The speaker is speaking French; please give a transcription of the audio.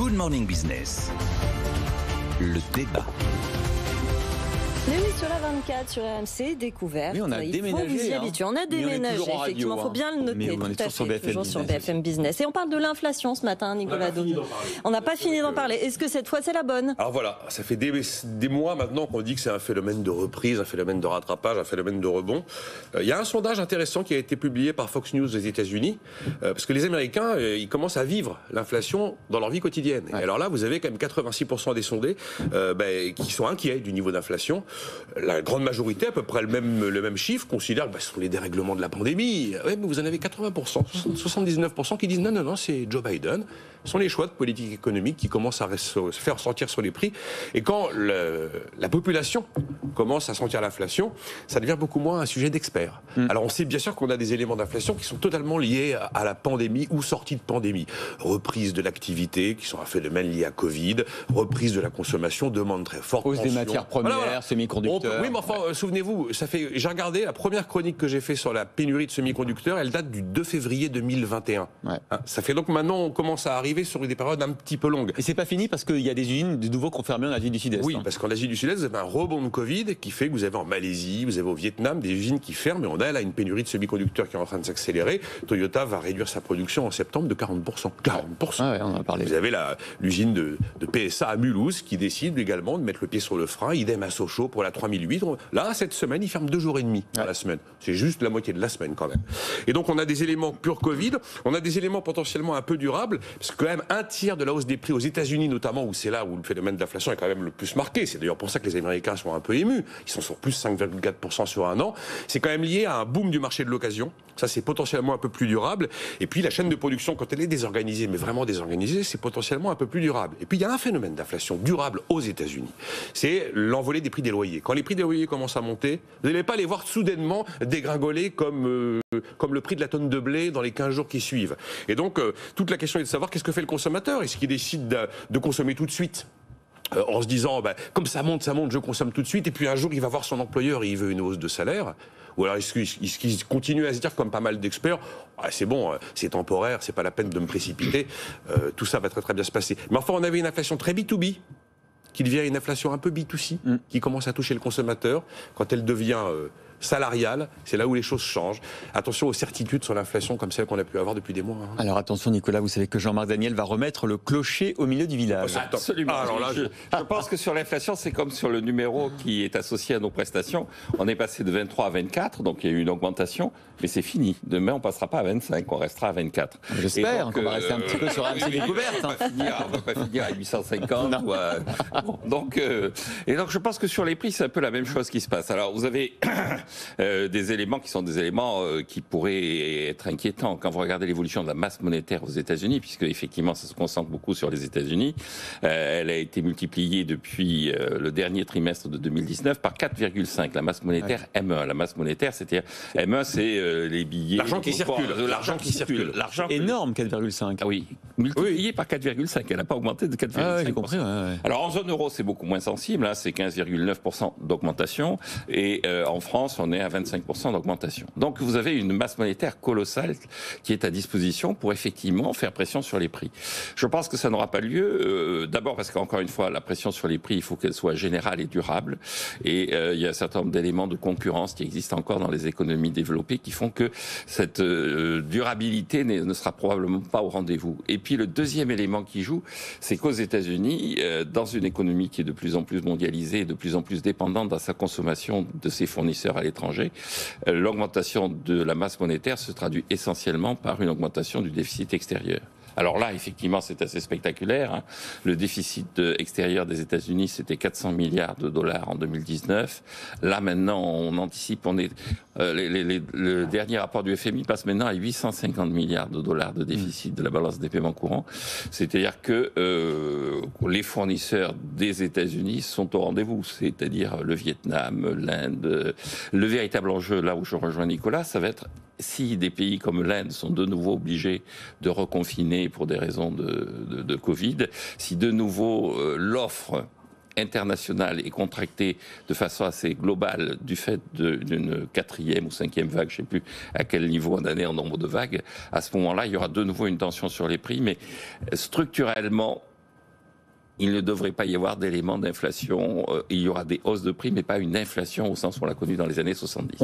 Good Morning Business. Le débat. Oui, sur la 24, sur RMC, découverte. Oui, on a déménagé. Vous y habituer. On a déménagé, effectivement, il faut bien le noter. Mais on est toujours sur BFM toujours sur BFM Business. Et on parle de l'inflation ce matin, Nicolas Daube. On n'a pas fini d'en parler. Est-ce que cette fois, c'est la bonne ? Alors voilà, ça fait des mois maintenant qu'on dit que c'est un phénomène de reprise, un phénomène de rattrapage, un phénomène de rebond. Il y a un sondage intéressant qui a été publié par Fox News des États-Unis, parce que les Américains, ils commencent à vivre l'inflation dans leur vie quotidienne. Ouais. Et alors là, vous avez quand même 86% des sondés qui sont inquiets du niveau d'inflation. La grande majorité, à peu près le même chiffre, considère que ce sont les dérèglements de la pandémie. Oui, mais vous en avez 80%, 79% qui disent non, c'est Joe Biden. Ce sont les choix de politique économique qui commencent à se faire ressentir sur les prix. Et quand la population commence à sentir l'inflation, ça devient beaucoup moins un sujet d'experts. Alors on sait bien sûr qu'on a des éléments d'inflation qui sont totalement liés à la pandémie ou sortie de pandémie. Reprise de l'activité, qui sont un phénomène lié à Covid, reprise de la consommation, demande très forte. Hausse des matières premières, semi-conducteurs. Oui, mais enfin, souvenez-vous, j'ai regardé la première chronique que j'ai faite sur la pénurie de semi-conducteurs, elle date du 2 février 2021. Ouais. Ça fait donc maintenant, on commence à arriver sur des périodes un petit peu longues. Et c'est pas fini parce qu'il y a des usines de nouveau confirmées en Asie du Sud-Est. Oui, parce qu'en Asie du Sud-Est, vous avez un rebond de Covid qui fait que vous avez en Malaisie, vous avez au Vietnam des usines qui ferment, et on a là une pénurie de semi-conducteurs qui est en train de s'accélérer. Toyota va réduire sa production en septembre de 40%. 40%. Ah ouais, on en a parlé. Vous avez l'usine de PSA à Mulhouse qui décide également de mettre le pied sur le frein, idem à Sochaux pour la 3008. Là, cette semaine, ils ferment 2 jours et demi dans la semaine. C'est juste la moitié de la semaine quand même. Et donc on a des éléments pur Covid, on a des éléments potentiellement un peu durables, parce que quand même un tiers de la hausse des prix aux États-Unis notamment, où c'est là où le phénomène d'inflation est quand même le plus marqué. C'est d'ailleurs pour ça que les Américains sont un peu émus. Ils sont sur plus 5,4% sur un an. C'est quand même lié à un boom du marché de l'occasion. Ça, c'est potentiellement un peu plus durable. Et puis la chaîne de production, quand elle est désorganisée, mais vraiment désorganisée, c'est potentiellement un peu plus durable. Et puis il y a un phénomène d'inflation durable aux États-Unis. C'est l'envolée des prix des loyers. Quand les prix des loyers commencent à monter, vous n'allez pas les voir soudainement dégringoler comme le prix de la tonne de blé dans les 15 jours qui suivent. Et donc, toute la question est de savoir qu'est-ce que fait le consommateur. Est-ce qu'il décide de consommer tout de suite en se disant, comme ça monte, je consomme tout de suite, et puis un jour il va voir son employeur et il veut une hausse de salaire, ou alors est-ce qu'il continue à se dire, comme pas mal d'experts, c'est bon, c'est temporaire, c'est pas la peine de me précipiter, tout ça va très très bien se passer. Mais enfin, on avait une inflation très B2B, qui devient une inflation un peu B2C, qui commence à toucher le consommateur, quand elle devient salariale, c'est là où les choses changent. Attention aux certitudes sur l'inflation comme celle qu'on a pu avoir depuis des mois. Alors attention Nicolas, vous savez que Jean-Marc Daniel va remettre le clocher au milieu du village. Absolument. Alors là, je pense que sur l'inflation, c'est comme sur le numéro qui est associé à nos prestations. On est passé de 23 à 24, donc il y a eu une augmentation, mais c'est fini. Demain, on ne passera pas à 25, on restera à 24. J'espère qu'on va rester un petit peu sur AMC Découverte. On va pas finir à 850. Donc je pense que sur les prix, c'est un peu la même chose qui se passe. Alors vous avez des éléments qui sont des éléments qui pourraient être inquiétants quand vous regardez l'évolution de la masse monétaire aux États-Unis, puisque effectivement ça se concentre beaucoup sur les États-Unis. Elle a été multipliée depuis le dernier trimestre de 2019 par 4,5. La masse monétaire M1. La masse monétaire, c'est-à-dire M1, c'est les billets. L'argent qui circule. L'argent qui circule. L'argent énorme, 4,5. Ah oui, multiplié par 4,5. Elle n'a pas augmenté de 4,5%. Ah, j'ai compris. Ouais. Alors en zone euro, c'est beaucoup moins sensible. Hein, c'est 15,9% d'augmentation, et en France, on est à 25% d'augmentation. Donc vous avez une masse monétaire colossale qui est à disposition pour effectivement faire pression sur les prix. Je pense que ça n'aura pas lieu, d'abord parce qu'encore une fois, la pression sur les prix, il faut qu'elle soit générale et durable. Et il y a un certain nombre d'éléments de concurrence qui existent encore dans les économies développées qui font que cette durabilité ne sera probablement pas au rendez-vous. Et puis le deuxième élément qui joue, c'est qu'aux États-Unis, dans une économie qui est de plus en plus mondialisée, de plus en plus dépendante dans sa consommation de ses fournisseurs à l'étranger, l'augmentation de la masse monétaire se traduit essentiellement par une augmentation du déficit extérieur. Alors là, effectivement, c'est assez spectaculaire. Hein. Le déficit extérieur des États-Unis, c'était 400 milliards de dollars en 2019. Là, maintenant, on anticipe, le dernier rapport du FMI passe maintenant à 850 milliards de dollars de déficit de la balance des paiements courants. C'est-à-dire que les fournisseurs des États-Unis sont au rendez-vous, c'est-à-dire le Vietnam, l'Inde. Le véritable enjeu, là où je rejoins Nicolas, ça va être si des pays comme l'Inde sont de nouveau obligés de reconfiner pour des raisons de Covid, si de nouveau l'offre internationale est contractée de façon assez globale du fait d'une 4e ou 5e vague, je ne sais plus à quel niveau on en est en nombre de vagues, à ce moment-là, il y aura de nouveau une tension sur les prix, mais structurellement, il ne devrait pas y avoir d'éléments d'inflation. Il y aura des hausses de prix, mais pas une inflation au sens où on l'a connu dans les années 70.